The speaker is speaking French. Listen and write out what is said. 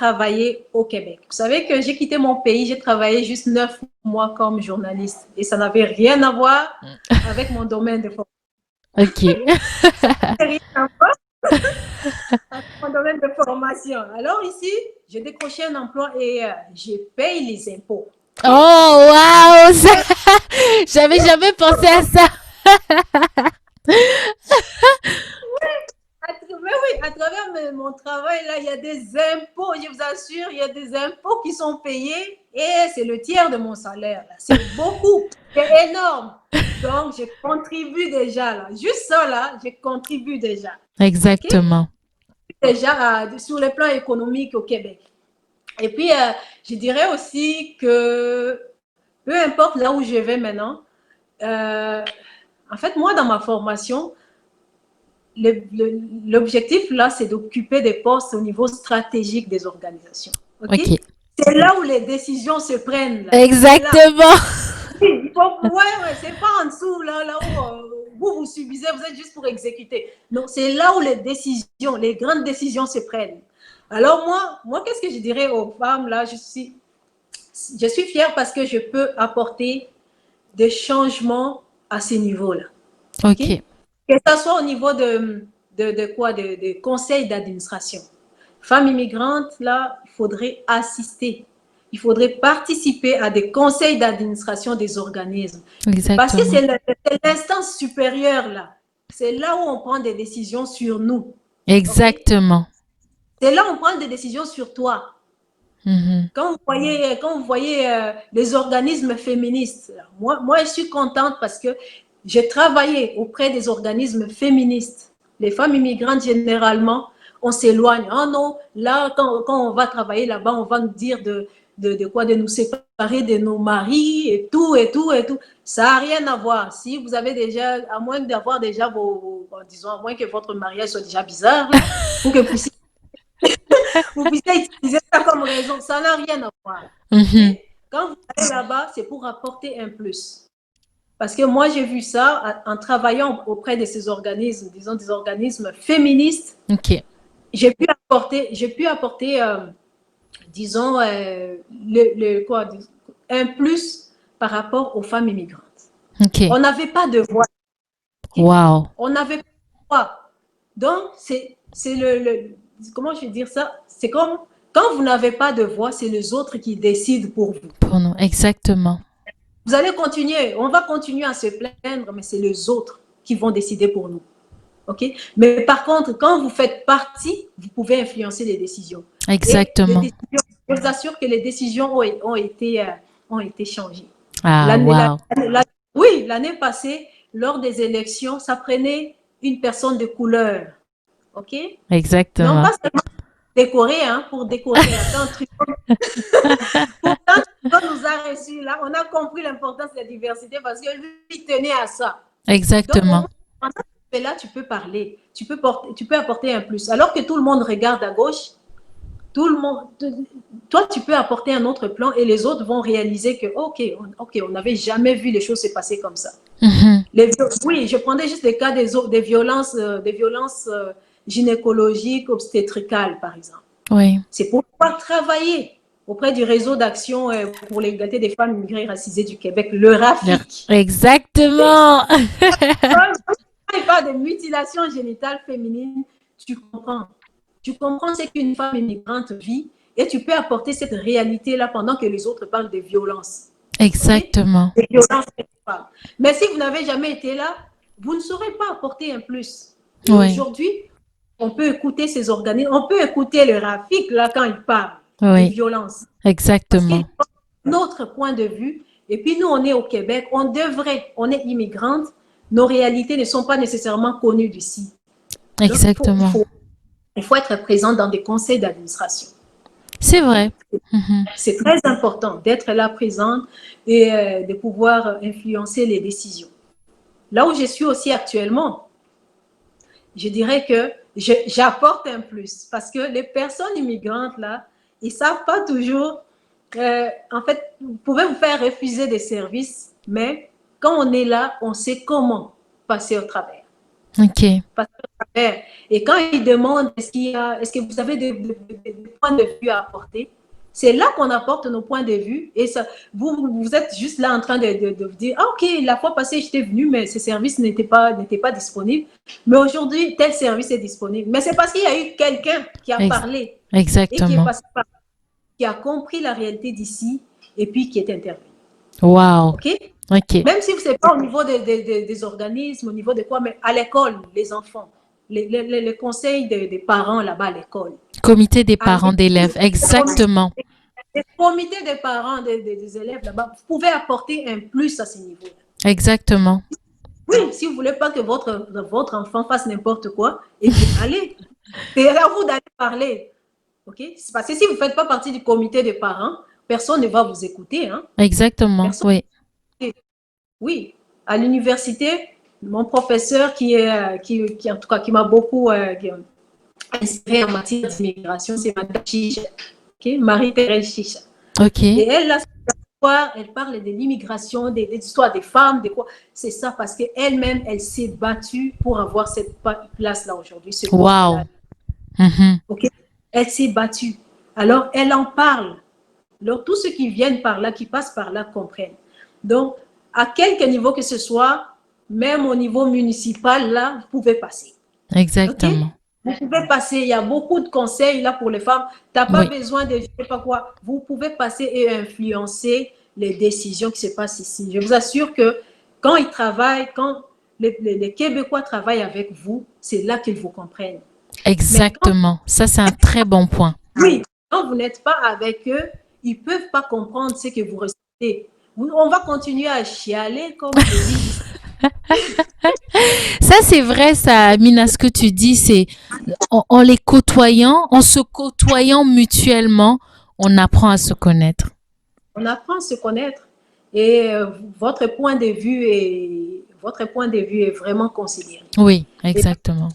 travailler au Québec. Vous savez que j'ai quitté mon pays, j'ai travaillé juste 9 mois comme journaliste et ça n'avait rien à voir avec mon domaine de formation. Ok. Rien à voir avec mon domaine de formation. Alors ici, j'ai décroché un emploi et je paye les impôts. Okay? Oh, waouh! J'avais jamais pensé à ça. Mais oui, à travers mon travail, là, il y a des impôts, je vous assure, il y a des impôts qui sont payés et c'est le tiers de mon salaire. C'est beaucoup, c'est énorme. Donc, je contribue déjà, là. Juste ça, là, je contribue déjà. OK? Exactement. Déjà sur le plan économique au Québec. Et puis, je dirais aussi que peu importe là où je vais maintenant, euh, en fait, moi, dans ma formation, l'objectif là, c'est d'occuper des postes au niveau stratégique des organisations. OK? Ok. C'est là où les décisions se prennent. Là. C'est là. Exactement. Oui, ouais, c'est pas en dessous, là où vous subissez, vous êtes juste pour exécuter. Non, c'est là où les décisions, les grandes décisions se prennent. Alors moi qu'est-ce que je dirais aux femmes, là, je suis fière parce que je peux apporter des changements à ces niveaux-là. OK? Ok. Que ce soit au niveau de conseils d'administration. Femmes immigrantes, là, il faudrait assister. Il faudrait participer à des conseils d'administration des organismes. Parce que Exactement. c'est l'instance supérieure, là. C'est là où on prend des décisions sur nous. OK? Exactement. C'est là où on prend des décisions sur toi. Mhm. Quand vous voyez les organismes féministes, moi, je suis contente parce que j'ai travaillé auprès des organismes féministes. Les femmes immigrantes, généralement, on s'éloigne. Oh non, là, quand on va travailler là-bas, on va nous dire de quoi, de nous séparer de nos maris et tout, et tout, et tout. Ça n'a rien à voir. Si vous avez déjà, à moins d'avoir déjà disons, à moins que votre mariage soit déjà bizarre, là, pour que vous puissiez utiliser ça comme raison. Ça n'a rien à voir. Mhm. Okay? Quand vous allez là-bas, c'est pour apporter un plus. Parce que moi, j'ai vu ça en travaillant auprès de ces organismes, disons des organismes féministes. Ok. J'ai pu apporter disons, quoi, un plus par rapport aux femmes immigrantes. Ok. On n'avait pas de voix. Okay? Wow. On n'avait pas de voix. Donc, c'est comment je vais dire ça? C'est comme quand vous n'avez pas de voix, c'est les autres qui décident pour vous. Pour nous. Exactement. Vous allez continuer, on va continuer à se plaindre, mais c'est les autres qui vont décider pour nous. OK? Mais par contre, quand vous faites partie, vous pouvez influencer les décisions. Et les Exactement. décisions, je vous assure que les décisions ont été changées. Ah, L'année, la, wow. la, oui, l'année passée, lors des élections, ça prenait une personne de couleur. OK? Non Exactement. pas seulement décorer, hein, pour décorer. Là, quand pourtant, Trudeau nous a reçus là, on a compris l'importance de la diversité parce que lui, il tenait à ça. Donc, au Exactement. moins, là, tu peux parler, tu peux apporter un plus. Alors que tout le monde regarde à gauche, tout le monde, toi, tu peux apporter un autre plan et les autres vont réaliser que, OK, on n'avait jamais vu les choses se passer comme ça. Mhm. Oui, je prendrais juste les cas des violences gynécologiques, obstétricales, par exemple. Oui. C'est pour pouvoir travailler auprès du réseau d'action pour l'égalité des femmes immigrées racisées du Québec, le RAFIC. Exactement. Quand il parle de mutilation génitale féminine, tu comprends. Tu comprends ce qu'une femme immigrante vit et tu peux apporter cette réalité-là pendant que les autres parlent de violences. OK? Exactement. Des violences femmes. Mais si vous n'avez jamais été là, vous ne saurez pas apporter un plus. Et Oui. aujourd'hui, on peut écouter ces organismes, on peut écouter le RAFIC là quand il parle des Oui. violences. Parce qu'il Exactement. a notre point de vue. Et puis nous, on est au Québec, on est immigrante, nos réalités ne sont pas nécessairement connues d'ici. Donc Exactement. il faut être présent dans des conseils d'administration. C'est Okay? vrai. Mhm. C'est très important d'être là présente et de pouvoir influencer les décisions. Là où je suis aussi actuellement, je dirais que j'apporte un plus parce que les personnes immigrantes, là, ils ne savent pas toujours. En fait, vous pouvez vous faire refuser des services, mais quand on est là, on sait comment passer au travers. Ok. Et quand ils demandent est-ce que vous avez des points de vue à apporter, c'est là qu'on apporte nos points de vue. Et ça, vous êtes juste là en train de vous dire, ah, ok, la fois passée, j'étais venu, mais ce service n'était pas disponible. Mais aujourd'hui, tel service est disponible. Mais c'est parce qu'il y a eu quelqu'un qui a Ex- parlé et qui est exactement. passé par, qui a compris la réalité d'ici et puis qui est intervenu. Wow. OK? Ok. Même si ce n'est pas au niveau des organismes, au niveau de quoi, mais à l'école, les enfants, les conseils des parents là-bas à l'école. Comité des parents Avec d'élèves. Exactement. les comités des parents des élèves là-bas, vous pouvez apporter un plus à ce niveau-là. Exactement. Oui, si vous ne voulez pas que votre enfant fasse n'importe quoi, et puis allez. C'est à vous d'aller parler. OK? Parce que si vous ne faites pas partie du comité des parents, personne ne va vous écouter. Hein? Exactement. Personne. Oui. Oui, à l'université, mon professeur qui en tout cas, qui m'a beaucoup inspiré en matière d'immigration, c'est Mme Chicha, okay? Marie-Thérèse Chicha. Ok. Et elle, là, elle parle de l'immigration, des histoires des femmes, de quoi. C'est ça, parce qu'elle-même, elle s'est battue pour avoir cette place-là aujourd'hui, ce Wow. poste-là. Mhm. Okay? Elle s'est battue. Alors, elle en parle. Alors, tous ceux qui viennent par là, qui passent par là, comprennent. Donc, à quelque niveau que ce soit, même au niveau municipal, là, vous pouvez passer. OK? Exactement. Vous pouvez passer. Il y a beaucoup de conseils là pour les femmes. Tu n'as pas Oui. besoin de je sais pas quoi. Vous pouvez passer et influencer les décisions qui se passent ici. Je vous assure que quand ils travaillent, quand les Québécois travaillent avec vous, c'est là qu'ils vous comprennent. Mais quand Exactement. Ça, c'est un très bon point. oui, quand vous n'êtes pas avec eux, ils ne peuvent pas comprendre ce que vous ressentez. On va continuer à chialer, comme je dis. Ça, c'est vrai, ça, Amina, ce que tu dis, c'est en les côtoyant, en se côtoyant mutuellement, on apprend à se connaître. On apprend à se connaître et votre point de vue est vraiment considéré. Oui, Et exactement.